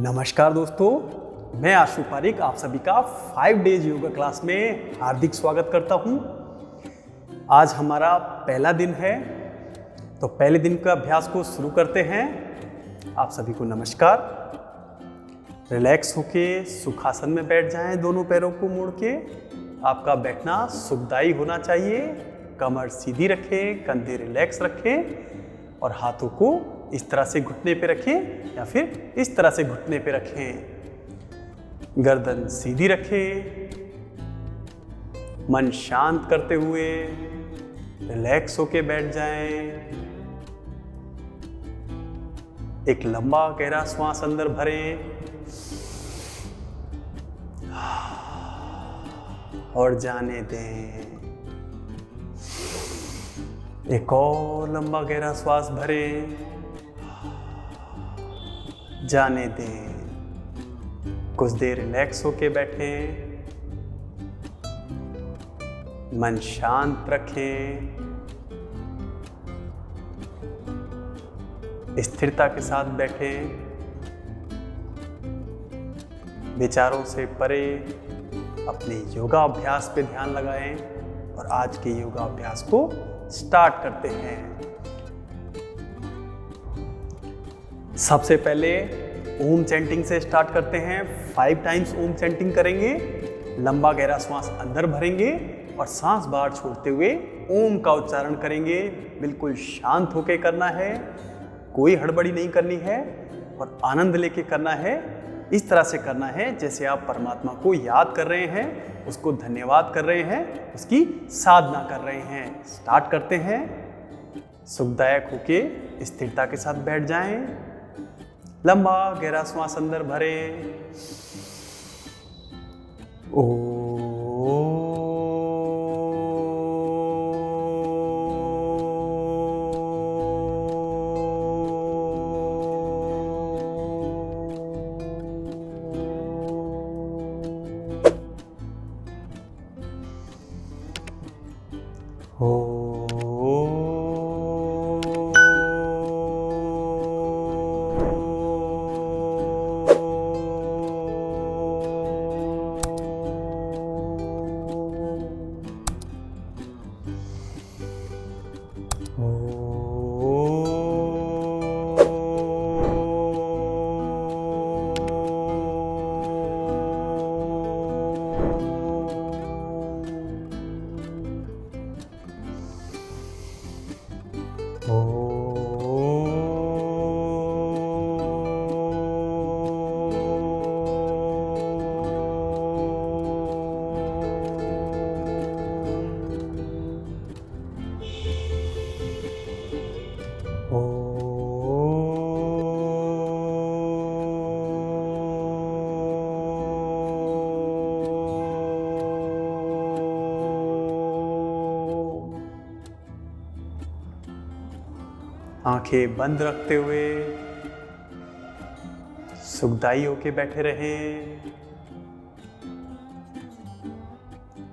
नमस्कार दोस्तों, मैं आशु पारिक आप सभी का 5 डेज योगा क्लास में हार्दिक स्वागत करता हूं। आज हमारा पहला दिन है, तो पहले दिन का अभ्यास को शुरू करते हैं। आप सभी को नमस्कार। रिलैक्स होके सुखासन में बैठ जाएं, दोनों पैरों को मोड़ के। आपका बैठना सुखदायी होना चाहिए। कमर सीधी रखें, कंधे रिलैक्स रखें और हाथों को इस तरह से घुटने पे रखें या फिर इस तरह से घुटने पे रखें। गर्दन सीधी रखें। मन शांत करते हुए रिलैक्स होके बैठ जाएं। एक लंबा गहरा श्वास अंदर भरें और जाने दें। एक और लंबा गहरा श्वास भरें, जाने दें। कुछ देर रिलैक्स होके बैठें, मन शांत रखें, स्थिरता के साथ बैठें, विचारों से परे अपने योगा अभ्यास पे ध्यान लगाएं और आज के योगा अभ्यास को स्टार्ट करते हैं। सबसे पहले ओम चैंटिंग से स्टार्ट करते हैं। 5 टाइम्स ओम चैंटिंग करेंगे। लंबा गहरा श्वास अंदर भरेंगे और सांस बाहर छोड़ते हुए ओम का उच्चारण करेंगे। बिल्कुल शांत होकर करना है, कोई हड़बड़ी नहीं करनी है और आनंद लेके करना है। इस तरह से करना है जैसे आप परमात्मा को याद कर रहे हैं, उसको धन्यवाद कर रहे हैं, उसकी साधना कर रहे हैं। स्टार्ट करते हैं। सुखदायक होके स्थिरता के साथ बैठ जाएं। लंबा गहरा श्वास अंदर भरें। आंखें बंद रखते हुए सुखदायी होके बैठे रहें।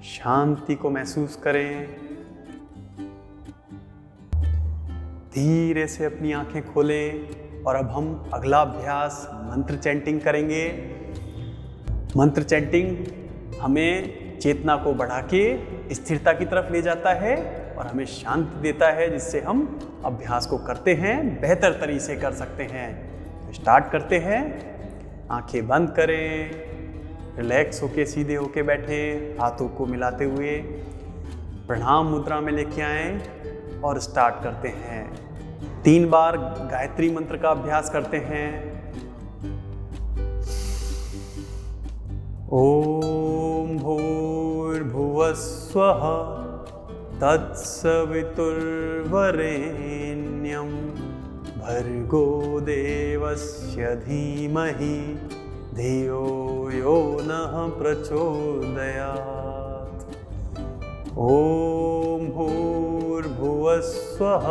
शांति को महसूस करें। धीरे से अपनी आंखें खोलें और अब हम अगला अभ्यास मंत्र चैंटिंग करेंगे। मंत्र चैंटिंग हमें चेतना को बढ़ा के स्थिरता की तरफ ले जाता है और हमें शांति देता है, जिससे हम अभ्यास को करते हैं बेहतर तरीके से कर सकते हैं। तो स्टार्ट करते हैं। आंखें बंद करें, रिलैक्स होके सीधे होके बैठें, हाथों को मिलाते हुए प्रणाम मुद्रा में लेके आएं और स्टार्ट करते हैं। 3 बार गायत्री मंत्र का अभ्यास करते हैं। ओम भूर्भुवः स्वः तत्सवितुर्वरेण्यं भर्गो देवस्य धीमहि धियो यो नः प्रचोदयात्। ओम भूर्भुवः स्वः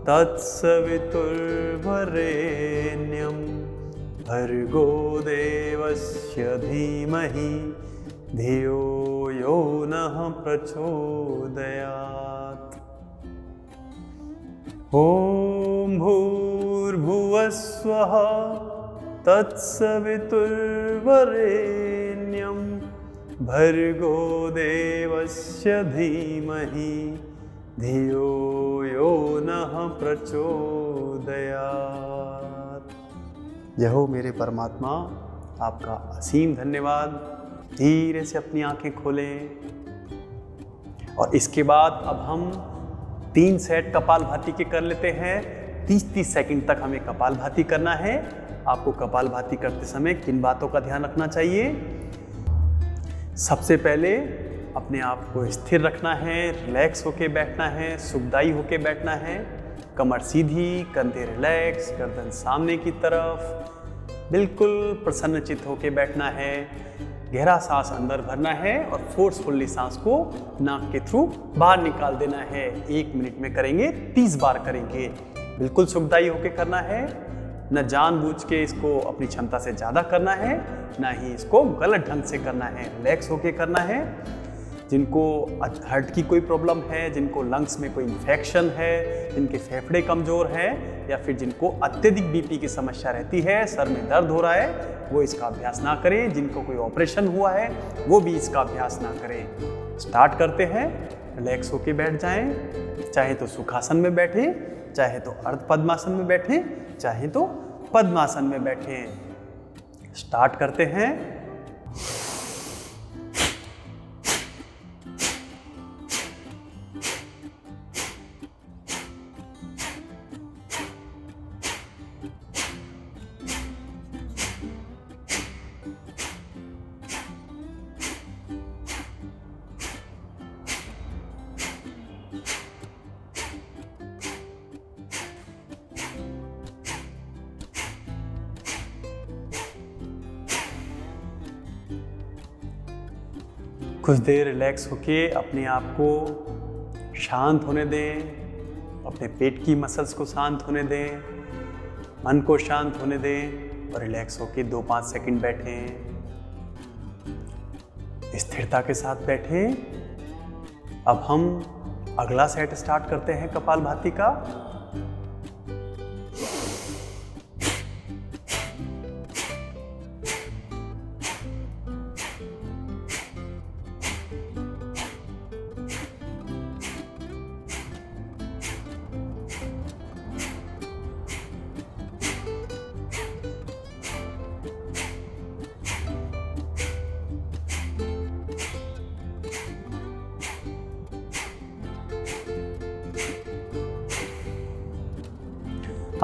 तत्सवितुर्वरेण्यं भर्गो देवस्य धीमहि धियो यो नः प्रचोदयात्। ॐ भूर्भुवः स्वः तत्सवितुर्वरेण्यं भर्गो देवस्य धीमहि धियो यो नः प्रचोदयात्। जय हो मेरे परमात्मा, आपका असीम धन्यवाद। धीरे से अपनी आंखें खोलें और इसके बाद अब हम 3 सेट कपालभाति के कर लेते हैं। 30-30 सेकंड तक हमें कपालभाति करना है। आपको कपालभाति करते समय किन बातों का ध्यान रखना चाहिए? सबसे पहले अपने आप को स्थिर रखना है, रिलैक्स होके बैठना है, सुखदायी होके बैठना है। कमर सीधी, कंधे रिलैक्स, गर्दन सामने की तरफ, बिल्कुल प्रसन्नचित्त होके बैठना है। गहरा सांस अंदर भरना है और फोर्सफुली सांस को नाक के थ्रू बाहर निकाल देना है। 1 मिनट में करेंगे, 30 बार करेंगे। बिल्कुल सुखदायी होके करना है, न जानबूझ के इसको अपनी क्षमता से ज़्यादा करना है, ना ही इसको गलत ढंग से करना है। रिलैक्स होके करना है। जिनको हार्ट की कोई प्रॉब्लम है, जिनको लंग्स में कोई इन्फेक्शन है, जिनके फेफड़े कमज़ोर हैं या फिर जिनको अत्यधिक बीपी की समस्या रहती है, सर में दर्द हो रहा है, वो इसका अभ्यास ना करें। जिनको कोई ऑपरेशन हुआ है वो भी इसका अभ्यास ना करें। स्टार्ट करते हैं। रिलैक्स होके बैठ जाएं। चाहे तो सुखासन में बैठें, चाहे तो अर्ध पद्मासन में बैठें, चाहे तो पद्मासन में बैठें। स्टार्ट करते हैं। कुछ देर रिलैक्स होके अपने आप को शांत होने दें। अपने पेट की मसल्स को शांत होने दें, मन को शांत होने दें और रिलैक्स होके 2-5 सेकंड बैठें। स्थिरता के साथ बैठें। अब हम अगला सेट स्टार्ट करते हैं कपालभाति का।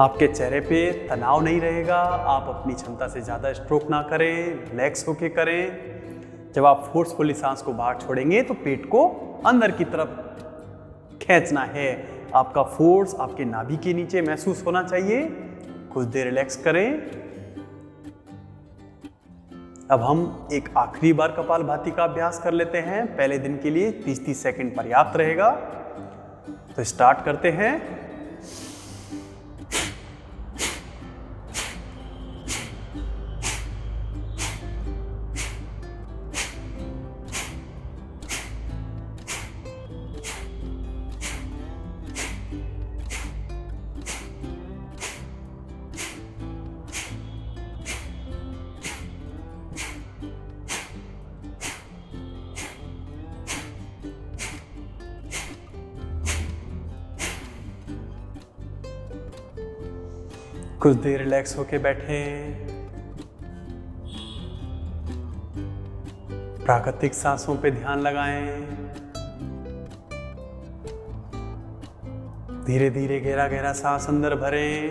आपके चेहरे पे तनाव नहीं रहेगा। आप अपनी क्षमता से ज़्यादा स्ट्रोक ना करें, रिलैक्स होके करें। जब आप फोर्सफुली सांस को बाहर छोड़ेंगे तो पेट को अंदर की तरफ खींचना है। आपका फोर्स आपके नाभि के नीचे महसूस होना चाहिए। कुछ देर रिलैक्स करें। अब हम एक आखिरी बार कपालभाति का अभ्यास कर लेते हैं। पहले दिन के लिए 30-30 सेकंड पर्याप्त रहेगा। तो स्टार्ट करते हैं। कुछ देर रिलैक्स होके बैठें। प्राकृतिक सांसों पे ध्यान लगाएं। धीरे धीरे गहरा गहरा सांस अंदर भरें।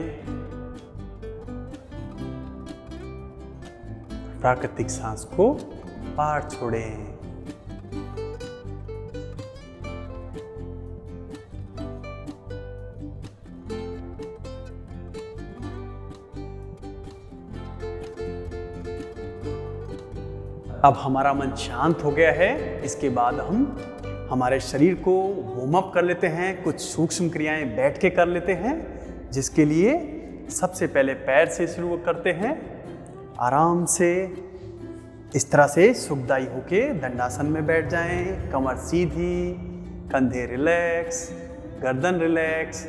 प्राकृतिक सांस को बाहर छोड़ें। अब हमारा मन शांत हो गया है। इसके बाद हम हमारे शरीर को वार्म अप कर लेते हैं। कुछ सूक्ष्म क्रियाएं बैठ के कर लेते हैं, जिसके लिए सबसे पहले पैर से शुरू करते हैं। आराम से इस तरह से सुखदायी होके दंडासन में बैठ जाएं। कमर सीधी, कंधे रिलैक्स, गर्दन रिलैक्स,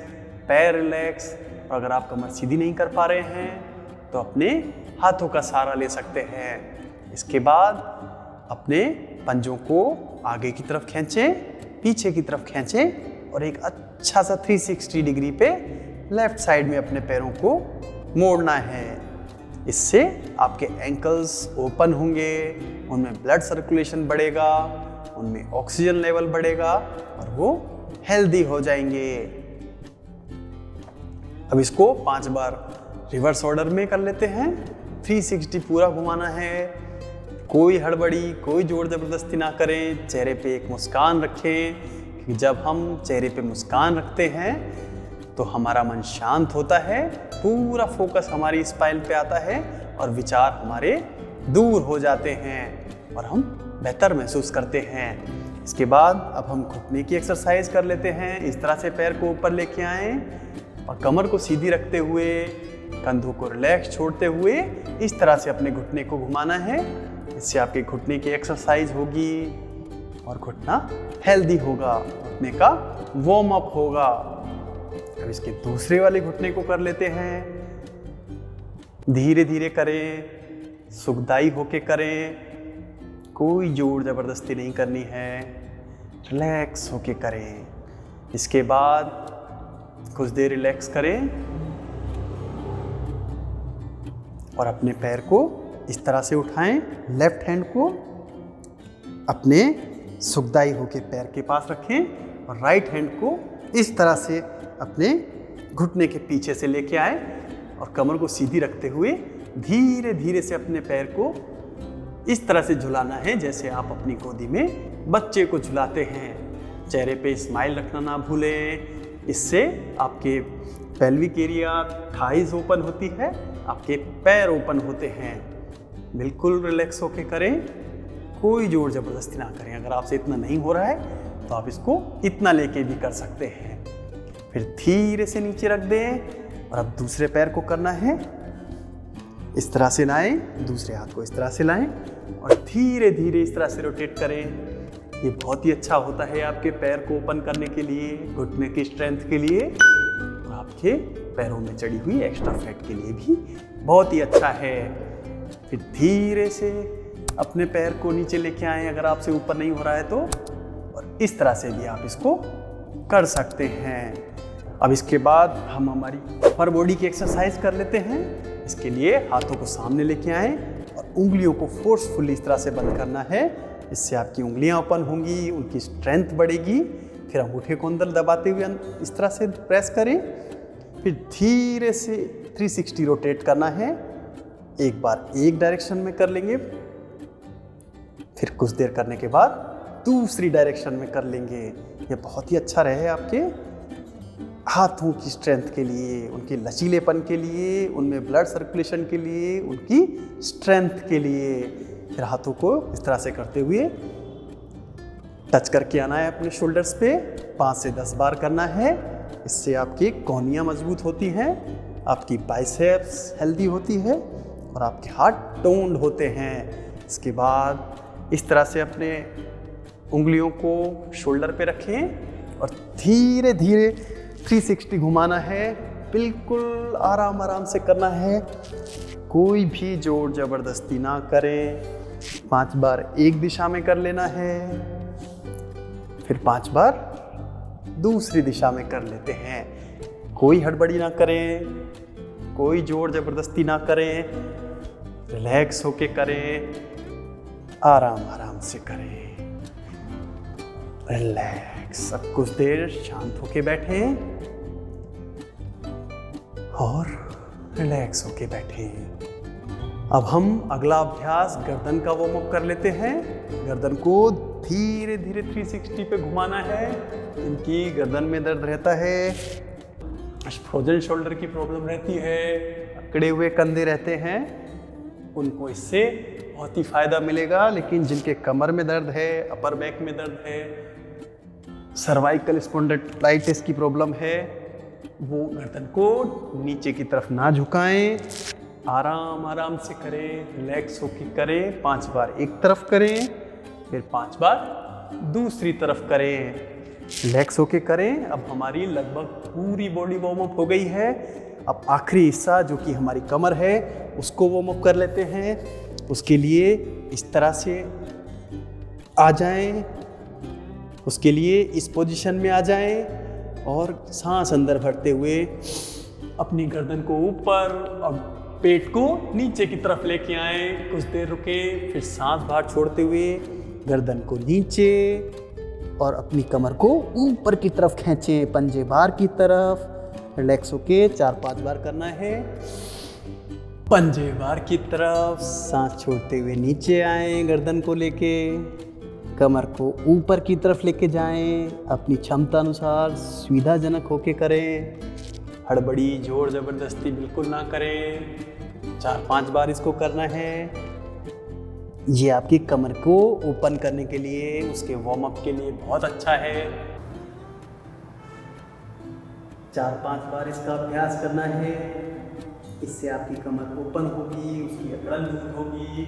पैर रिलैक्स। और अगर आप कमर सीधी नहीं कर पा रहे हैं तो अपने हाथों का सहारा ले सकते हैं। इसके बाद अपने पंजों को आगे की तरफ खींचें, पीछे की तरफ खींचें और एक अच्छा सा 360 डिग्री पे लेफ्ट साइड में अपने पैरों को मोड़ना है। इससे आपके एंकल्स ओपन होंगे, उनमें ब्लड सर्कुलेशन बढ़ेगा, उनमें ऑक्सीजन लेवल बढ़ेगा और वो हेल्दी हो जाएंगे। अब इसको 5 बार रिवर्स ऑर्डर में कर लेते हैं। 360 पूरा घुमाना है, कोई हड़बड़ी, कोई जोर जबरदस्ती ना करें, चेहरे पे एक मुस्कान रखें, क्योंकि जब हम चेहरे पे मुस्कान रखते हैं तो हमारा मन शांत होता है, पूरा फोकस हमारी स्पाइन पे आता है और विचार हमारे दूर हो जाते हैं और हम बेहतर महसूस करते हैं। इसके बाद अब हम घुटने की एक्सरसाइज कर लेते हैं। इस तरह से पैर को ऊपर लेके आएं और कमर को सीधी रखते हुए, कंधों को रिलैक्स छोड़ते हुए इस तरह से अपने घुटने को घुमाना है। इससे आपके घुटने की एक्सरसाइज होगी और घुटना हेल्दी होगा, घुटने का वार्म अप होगा। अब इसके दूसरे वाले घुटने को कर लेते हैं। धीरे धीरे करें, सुखदाई होके करें, कोई जोर जबरदस्ती नहीं करनी है, रिलैक्स होके करें। इसके बाद कुछ देर रिलैक्स करें और अपने पैर को इस तरह से उठाएं। लेफ्ट हैंड को अपने सुखदाई होके पैर के पास रखें और राइट हैंड को इस तरह से अपने घुटने के पीछे से लेके आए और कमर को सीधी रखते हुए धीरे धीरे से अपने पैर को इस तरह से झुलाना है जैसे आप अपनी गोदी में बच्चे को झुलाते हैं। चेहरे पे स्माइल रखना ना भूलें। इससे आपके पेल्विक एरिया, थाइज ओपन होती है, आपके पैर ओपन होते हैं। बिल्कुल रिलैक्स होके करें, कोई जोर जबरदस्ती ना करें। अगर आपसे इतना नहीं हो रहा है तो आप इसको इतना लेके भी कर सकते हैं। फिर धीरे से नीचे रख दें और अब दूसरे पैर को करना है। इस तरह से लाएं, दूसरे हाथ को इस तरह से लाएं और धीरे धीरे इस तरह से रोटेट करें। ये बहुत ही अच्छा होता है आपके पैर को ओपन करने के लिए, घुटने की स्ट्रेंथ के लिए और आपके पैरों में चढ़ी हुई एक्स्ट्रा फैट के लिए भी बहुत ही अच्छा है। फिर धीरे से अपने पैर को नीचे लेके आएं अगर आपसे ऊपर नहीं हो रहा है तो, और इस तरह से भी आप इसको कर सकते हैं। अब इसके बाद हम हमारी अपर बॉडी की एक्सरसाइज कर लेते हैं। इसके लिए हाथों को सामने लेके आएं और उंगलियों को फोर्सफुली इस तरह से बंद करना है। इससे आपकी उंगलियां ओपन होंगी, उनकी स्ट्रेंथ बढ़ेगी। फिर अंगूठे को अंदर दबाते हुए इस तरह से प्रेस करें। फिर धीरे से 360 रोटेट करना है। एक बार एक डायरेक्शन में कर लेंगे, फिर कुछ देर करने के बाद दूसरी डायरेक्शन में कर लेंगे। ये बहुत ही अच्छा रहे आपके हाथों की स्ट्रेंथ के लिए, उनके लचीलेपन के लिए, उनमें ब्लड सर्कुलेशन के लिए, उनकी स्ट्रेंथ के लिए। फिर हाथों को इस तरह से करते हुए टच करके आना है अपने शोल्डर्स पे। 5 से 10 बार करना है। इससे आपकी कोहनियाँ मजबूत होती हैं, आपकी बाइसेप्स हेल्दी होती है और आपके हाथ टोन्ड होते हैं। इसके बाद इस तरह से अपने उंगलियों को शोल्डर पे रखें और धीरे धीरे 360 घुमाना है। बिल्कुल आराम आराम से करना है, कोई भी जोर जबरदस्ती ना करें। 5 बार एक दिशा में कर लेना है, फिर 5 बार दूसरी दिशा में कर लेते हैं। कोई हड़बड़ी ना करें, कोई जोर जबरदस्ती ना करें, रिलैक्स होके करें, आराम आराम से करें। रिलैक्स। अब कुछ देर शांत होके बैठें और रिलैक्स होके बैठें। अब हम अगला अभ्यास गर्दन का वार्म अप कर लेते हैं। गर्दन को धीरे धीरे 360 पे घुमाना है। इनकी गर्दन में दर्द रहता है, फ्रोजन शोल्डर की प्रॉब्लम रहती है, अकड़े हुए कंधे रहते हैं, उनको इससे बहुत ही फायदा मिलेगा। लेकिन जिनके कमर में दर्द है, अपर बैक में दर्द है, सर्वाइकल स्पॉन्डिलाइटिस की प्रॉब्लम है, वो गर्दन को नीचे की तरफ ना झुकाएं, आराम आराम से करें, रिलैक्स होकर करें। 5 बार एक तरफ करें, फिर 5 बार दूसरी तरफ करें। रिलैक्स होके करें। अब हमारी लगभग पूरी बॉडी वार्म अप हो गई है। अब आखिरी हिस्सा जो कि हमारी कमर है उसको वार्म अप कर लेते हैं। उसके लिए इस तरह से आ जाएं, उसके लिए इस पोजीशन में आ जाएं और सांस अंदर भरते हुए अपनी गर्दन को ऊपर और पेट को नीचे की तरफ लेके आए। कुछ देर रुके, फिर सांस बाहर छोड़ते हुए गर्दन को नीचे और अपनी कमर को ऊपर की तरफ खींचें, पंजे बाहर की तरफ। रिलैक्स होके 4-5 बार करना है। पंजे बाहर की तरफ, सांस छोड़ते हुए नीचे आए, गर्दन को लेके कमर को ऊपर की तरफ लेके जाएं। अपनी क्षमता अनुसार सुविधाजनक होके करें, हड़बड़ी जोर ज़बरदस्ती बिल्कुल ना करें। 4-5 बार इसको करना है। ये आपकी कमर को ओपन करने के लिए, उसके वार्म अप के लिए बहुत अच्छा है। 4-5 बार इसका अभ्यास करना है। इससे आपकी कमर ओपन होगी, उसकी अकड़न दूर होगी,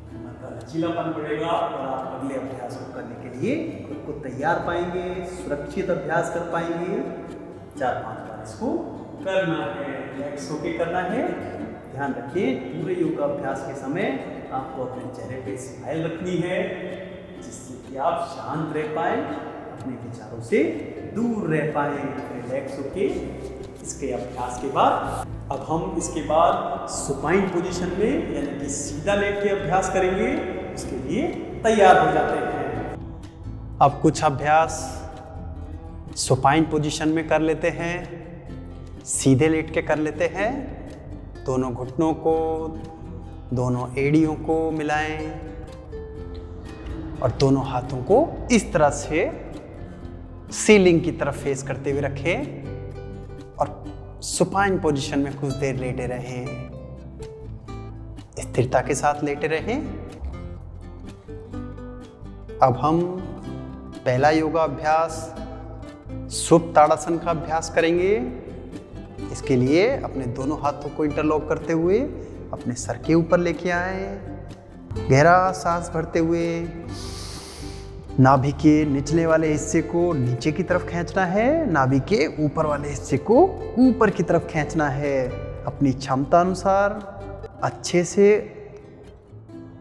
कमर का लचीलापन बढ़ेगा और आप अगले अभ्यास को करने के लिए खुद को तैयार पाएंगे, सुरक्षित अभ्यास कर पाएंगे। 4-5 बार इसको करना है, रिलैक्स होके करना है। ध्यान रखिए, पूरे योगा अभ्यास के समय आपको अपने चेहरे पे स्माइल रखनी है, जिससे कि आप शांत रह पाए, अपने विचारों से दूर रह पाए। रिलैक्स होके इसके अभ्यास के बाद अब हम इसके बाद सुपाइन पोजीशन में यानी कि सीधा लेट के अभ्यास करेंगे। उसके लिए तैयार हो जाते हैं। अब कुछ अभ्यास सुपाइन पोजीशन में कर लेते हैं, सीधे लेट के कर लेते हैं। दोनों घुटनों को, दोनों एड़ियों को मिलाएं और दोनों हाथों को इस तरह से सीलिंग की तरफ फेस करते हुए रखें और सुपाइन पोजीशन में कुछ देर लेटे रहें। स्थिरता के साथ लेटे रहें। अब हम पहला योगा अभ्यास सुप्त ताड़ासन का अभ्यास करेंगे। इसके लिए अपने दोनों हाथों को इंटरलॉक करते हुए अपने सर के ऊपर लेके आए। गहरा सांस भरते हुए नाभि के निचले वाले हिस्से को नीचे की तरफ खींचना है, नाभि के ऊपर वाले हिस्से को ऊपर की तरफ खींचना है। अपनी क्षमता अनुसार अच्छे से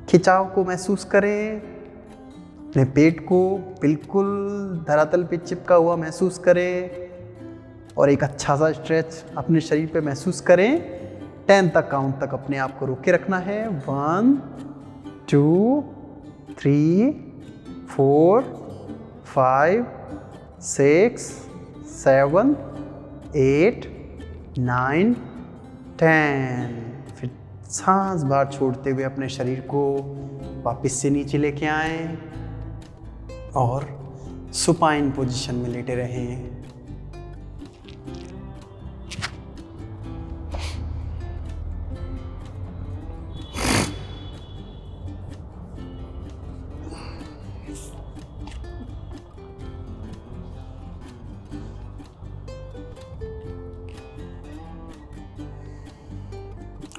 खिंचाव को महसूस करें। अपने पेट को बिल्कुल धरातल पे चिपका हुआ महसूस करें और एक अच्छा सा स्ट्रेच अपने शरीर पे महसूस करें। 10 तक काउंट तक अपने आप को रोके रखना है। 1 2 3 4 5 6 7 8 9 10। फिर सांस बाहर छोड़ते हुए अपने शरीर को वापस से नीचे लेके आए और सुपाइन पोजीशन में लेटे रहें।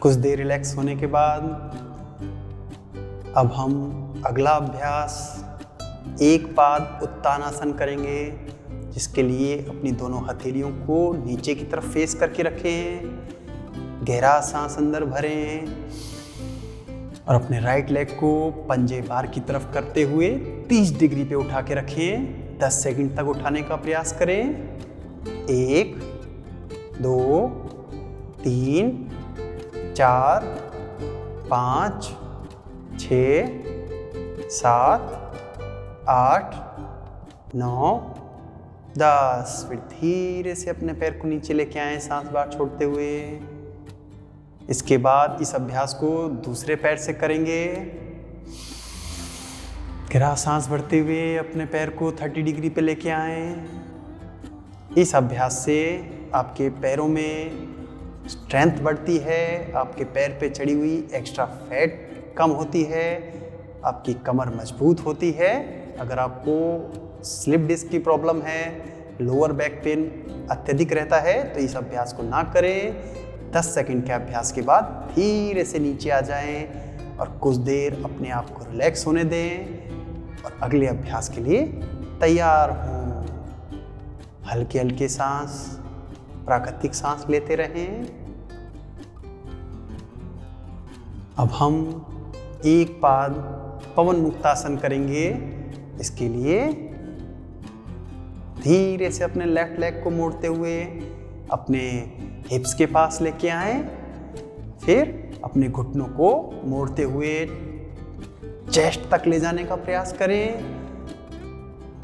कुछ देर रिलैक्स होने के बाद अब हम अगला अभ्यास एक पाद उत्तानासन करेंगे, जिसके लिए अपनी दोनों हथेलियों को नीचे की तरफ फेस करके रखें। गहरा सांस अंदर भरें और अपने राइट लेग को पंजे बाहर की तरफ करते हुए 30 डिग्री पे उठा के रखें। 10 सेकंड तक उठाने का प्रयास करें। 1 2 3 4 5 6 7 8 9 10। फिर धीरे से अपने पैर को नीचे लेके आए, सांस बाहर छोड़ते हुए। इसके बाद इस अभ्यास को दूसरे पैर से करेंगे। गहरा सांस भरते हुए अपने पैर को 30 डिग्री पे लेके आए। इस अभ्यास से आपके पैरों में स्ट्रेंथ बढ़ती है, आपके पैर पे चढ़ी हुई एक्स्ट्रा फैट कम होती है, आपकी कमर मजबूत होती है। अगर आपको स्लिप डिस्क की प्रॉब्लम है, लोअर बैक पेन अत्यधिक रहता है, तो इस अभ्यास को ना करें। 10 सेकंड के अभ्यास के बाद धीरे से नीचे आ जाएं और कुछ देर अपने आप को रिलैक्स होने दें और अगले अभ्यास के लिए तैयार हों। हल्के हल्के सांस प्राकृतिक सांस लेते रहें। अब हम एक पाद पवन मुक्तासन करेंगे। इसके लिए धीरे से अपने लेफ्ट लेग को मोड़ते हुए अपने हिप्स के पास लेके आए, फिर अपने घुटनों को मोड़ते हुए चेस्ट तक ले जाने का प्रयास करें।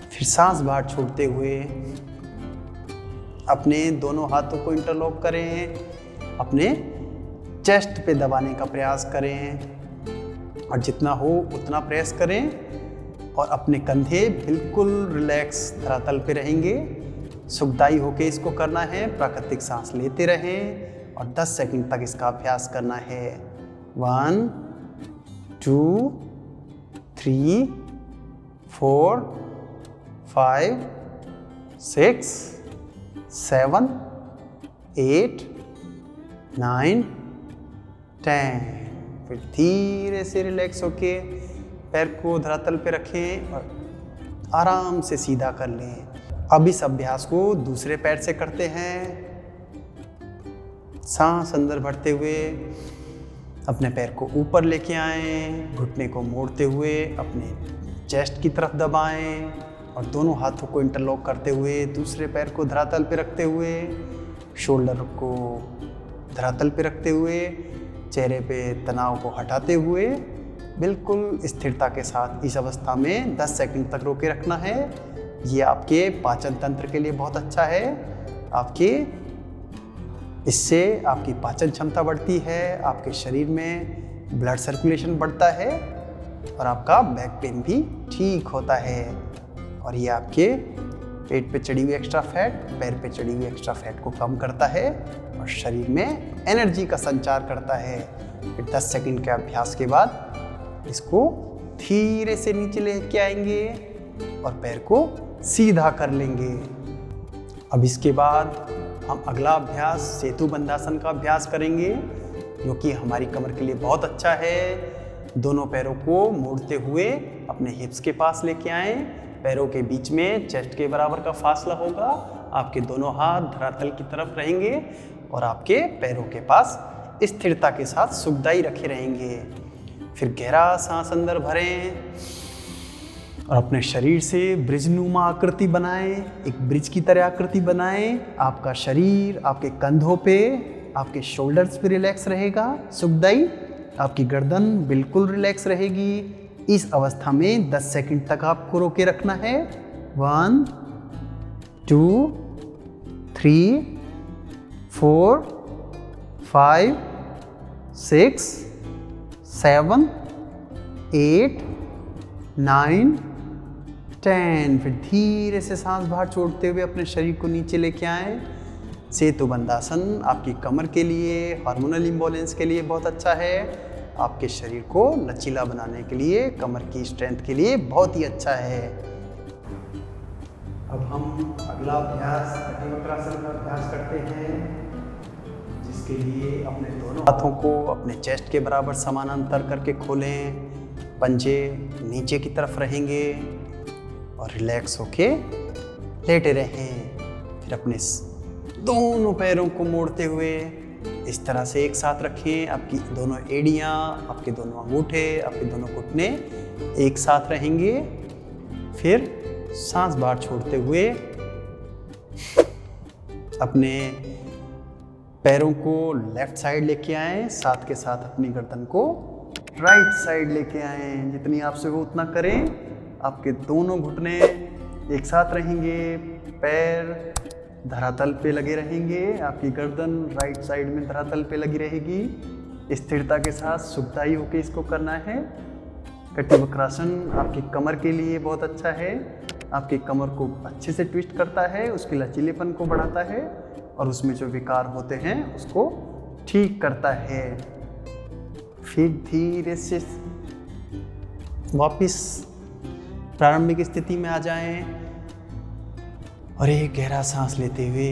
फिर सांस बाहर छोड़ते हुए अपने दोनों हाथों को इंटरलॉक करें, अपने चेस्ट पे दबाने का प्रयास करें और जितना हो उतना प्रेस करें और अपने कंधे बिल्कुल रिलैक्स धरातल पे रहेंगे। सुखदायी होके इसको करना है। प्राकृतिक सांस लेते रहें और 10 सेकंड तक इसका अभ्यास करना है। 1 2 3 4 5 6 7 8 9 10। फिर धीरे से रिलैक्स होके पैर को धरातल पे रखें और आराम से सीधा कर लें। अब इस अभ्यास को दूसरे पैर से करते हैं। सांस अंदर भरते हुए अपने पैर को ऊपर लेके आएं, घुटने को मोड़ते हुए अपने चेस्ट की तरफ दबाएं और दोनों हाथों को इंटरलॉक करते हुए दूसरे पैर को धरातल पे रखते हुए शोल्डर को धरातल पे रखते हुए चेहरे पे तनाव को हटाते हुए बिल्कुल स्थिरता के साथ इस अवस्था में 10 सेकंड तक रोके रखना है। ये आपके पाचन तंत्र के लिए बहुत अच्छा है। इससे आपकी पाचन क्षमता बढ़ती है, आपके शरीर में ब्लड सर्कुलेशन बढ़ता है और आपका बैक पेन भी ठीक होता है। और ये आपके पेट पे चढ़ी हुई एक्स्ट्रा फैट, पैर पे चढ़ी हुई एक्स्ट्रा फैट को कम करता है और शरीर में एनर्जी का संचार करता है। फिर 10 सेकंड के अभ्यास के बाद इसको धीरे से नीचे लेके आएंगे और पैर को सीधा कर लेंगे। अब इसके बाद हम अगला अभ्यास सेतु बंधासन का अभ्यास करेंगे, जो कि हमारी कमर के लिए बहुत अच्छा है। दोनों पैरों को मोड़ते हुए अपने हिप्स के पास लेके आएं। पैरों के बीच में चेस्ट के बराबर का फासला होगा। आपके दोनों हाथ धरातल की तरफ रहेंगे और आपके पैरों के पास स्थिरता के साथ सुखदायी रखे रहेंगे। फिर गहरा सांस अंदर भरें और अपने शरीर से ब्रिजनुमा आकृति बनाएं, एक ब्रिज की तरह आकृति बनाएं। आपका शरीर आपके कंधों पे, आपके शोल्डर्स पे रिलैक्स रहेगा, सुखदायी। आपकी गर्दन बिल्कुल रिलैक्स रहेगी। इस अवस्था में 10 सेकंड तक आपको रोके रखना है। 1 2 3 4 5 6 7 8 9 10। फिर धीरे से सांस बाहर छोड़ते हुए अपने शरीर को नीचे लेके आएं। सेतु बंधासन आपकी कमर के लिए, हार्मोनल इम्बैलेंस के लिए बहुत अच्छा है। आपके शरीर को लचीला बनाने के लिए, कमर की स्ट्रेंथ के लिए बहुत ही अच्छा है। अब हम अगला अभ्यास कटिवक्रासन का अभ्यास करते हैं, जिसके लिए अपने दोनों हाथों को अपने चेस्ट के बराबर समानांतर करके खोलें। पंजे नीचे की तरफ रहेंगे और रिलैक्स होके लेटे रहें। फिर अपने दोनों पैरों को मोड़ते हुए इस तरह से एक साथ रखें। आपकी दोनों एड़ियाँ, आपके दोनों अंगूठे, आपके दोनों घुटने एक साथ रहेंगे। फिर सांस बाहर छोड़ते हुए अपने पैरों को लेफ्ट साइड लेके आएं, साथ के साथ अपनी गर्दन को राइट साइड लेके आएं। जितनी आपसे हो उतना करें। आपके दोनों घुटने एक साथ रहेंगे, पैर धरातल पे लगे रहेंगे, आपकी गर्दन राइट साइड में धरातल पे लगी रहेगी। स्थिरता के साथ सुखदायी होकर इसको करना है। कटिवक्रासन आपकी कमर के लिए बहुत अच्छा है। आपकी कमर को अच्छे से ट्विस्ट करता है, उसके लचीलेपन को बढ़ाता है और उसमें जो विकार होते हैं उसको ठीक करता है। फिर धीरे से वापस प्रारंभिक स्थिति में आ जाएं और एक गहरा सांस लेते हुए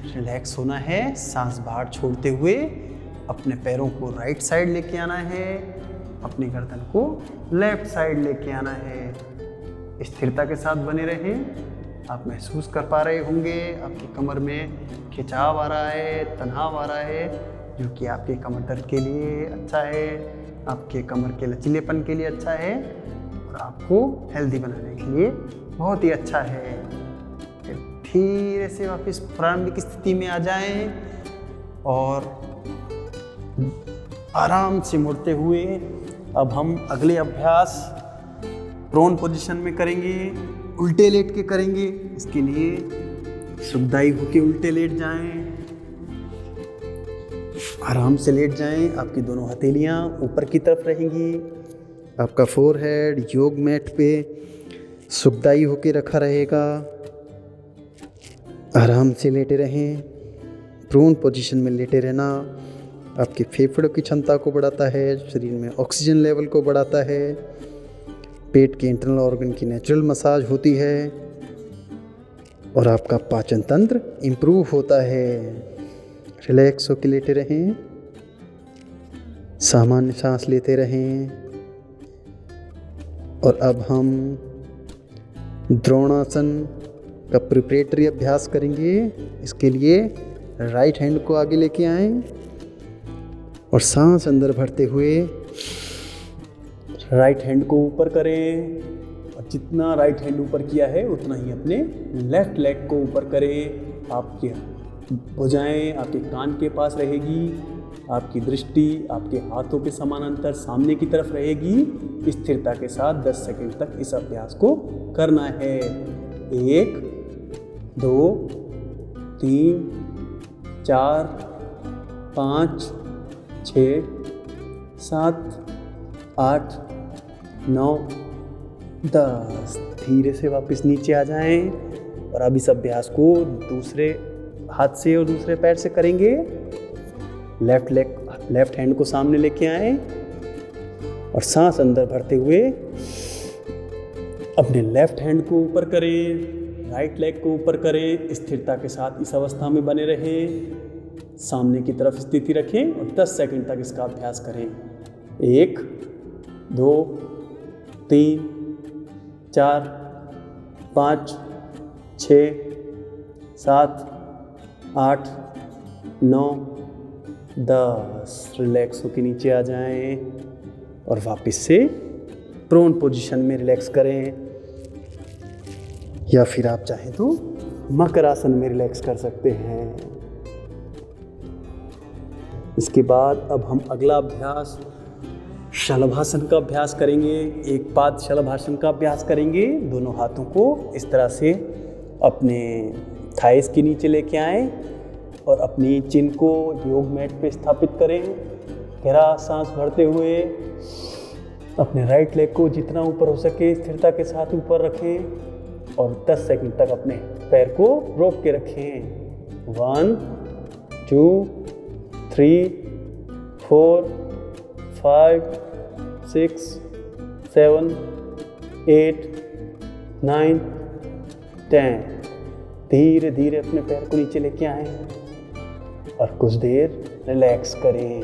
रिलैक्स होना है। सांस बाहर छोड़ते हुए अपने पैरों को राइट साइड लेके आना है, अपनी गर्दन को लेफ्ट साइड लेके आना है। स्थिरता के साथ बने रहें। आप महसूस कर पा रहे होंगे आपकी कमर में खिंचाव आ रहा है, तनाव आ रहा है, जो कि आपके कमर दर्द के लिए अच्छा है, आपके कमर के लचीलेपन के लिए अच्छा है और आपको हेल्दी बनाने के लिए बहुत ही अच्छा है। धीरे से वापस प्रारंभिक स्थिति में आ जाएं और आराम से मुड़ते हुए अब हम अगले अभ्यास प्रोन पोजीशन में करेंगे, उल्टे लेट के करेंगे। इसके लिए सुखदायी होके उल्टे लेट जाएं, आराम से लेट जाएं। आपकी दोनों हथेलियां ऊपर की तरफ रहेंगी, आपका फोरहेड योग मैट पे सुखदायी होके रखा रहेगा। आराम से लेटे रहें। प्रोन पोजीशन में लेटे रहना आपके फेफड़ों की क्षमता को बढ़ाता है, शरीर में ऑक्सीजन लेवल को बढ़ाता है, पेट के इंटरनल ऑर्गन की नेचुरल मसाज होती है और आपका पाचन तंत्र इम्प्रूव होता है। रिलैक्स होकर लेटे रहें, सामान्य सांस लेते रहें। और अब हम द्रोणासन का प्रिपरेटरी अभ्यास करेंगे। इसके लिए राइट हैंड को आगे लेके आएं और सांस अंदर भरते हुए राइट हैंड को ऊपर करें और जितना राइट हैंड ऊपर किया है उतना ही अपने लेफ्ट लेग को ऊपर करें। आपकी भुजाएं आपके कान के पास रहेगी, आपकी दृष्टि आपके हाथों के समानांतर सामने की तरफ रहेगी। स्थिरता के साथ 10 सेकंड तक इस अभ्यास को करना है। 1 2 3 4 5 6 7 8 9 10। धीरे से वापस नीचे आ जाएं और अब इस अभ्यास को दूसरे हाथ से और दूसरे पैर से करेंगे। लेफ्ट हैंड को सामने लेके आए और सांस अंदर भरते हुए अपने लेफ्ट हैंड को ऊपर करें, राइट लेग को ऊपर करें। स्थिरता के साथ इस अवस्था में बने रहें, सामने की तरफ स्थिति रखें और 10 सेकंड तक इसका अभ्यास करें। 1 2 3 4 5 6 7 8 9 10। रिलैक्स होकर नीचे आ जाएं और वापस से प्रोन पोजीशन में रिलैक्स करें, या फिर आप चाहें तो मकर आसन में रिलैक्स कर सकते हैं। इसके बाद अब हम अगला अभ्यास शलभासन का अभ्यास करेंगे। एक पाद शलभासन का अभ्यास करेंगे। दोनों हाथों को इस तरह से अपने थाइस के नीचे लेके आएं और अपनी चिन को योग मैट पे स्थापित करें। गहरा सांस भरते हुए अपने राइट लेग को जितना ऊपर हो सके स्थिरता के साथ ऊपर रखें और 10 सेकंड तक अपने पैर को रोक के रखें। 1 2 3 4 5 6 7 8 9 10। धीरे धीरे अपने पैर को नीचे लेके आएं और कुछ देर रिलैक्स करें।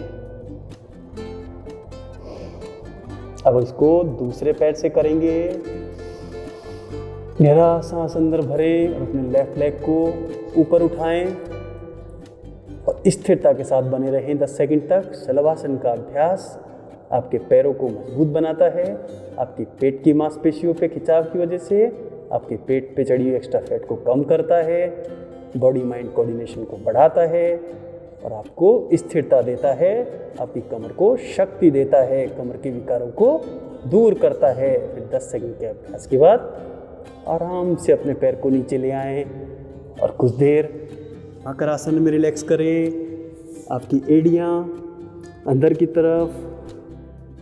अब इसको दूसरे पैर से करेंगे। गहरा सांस अंदर भरें और अपने लेफ्ट लेग को ऊपर उठाएं और स्थिरता के साथ बने रहें 10 सेकंड तक। शलभासन का अभ्यास आपके पैरों को मजबूत बनाता है, आपकी पेट की मांसपेशियों पे खिंचाव की वजह से आपके पेट पे चढ़ी हुई एक्स्ट्रा फैट को कम करता है, बॉडी माइंड कोऑर्डिनेशन को बढ़ाता है और आपको स्थिरता देता है, आपकी कमर को शक्ति देता है, कमर के विकारों को दूर करता है। फिर 10 सेकंड के अभ्यास के बाद आराम से अपने पैर को नीचे ले आएं और कुछ देर मकर आसन में रिलैक्स करें। आपकी एड़ियाँ अंदर की तरफ,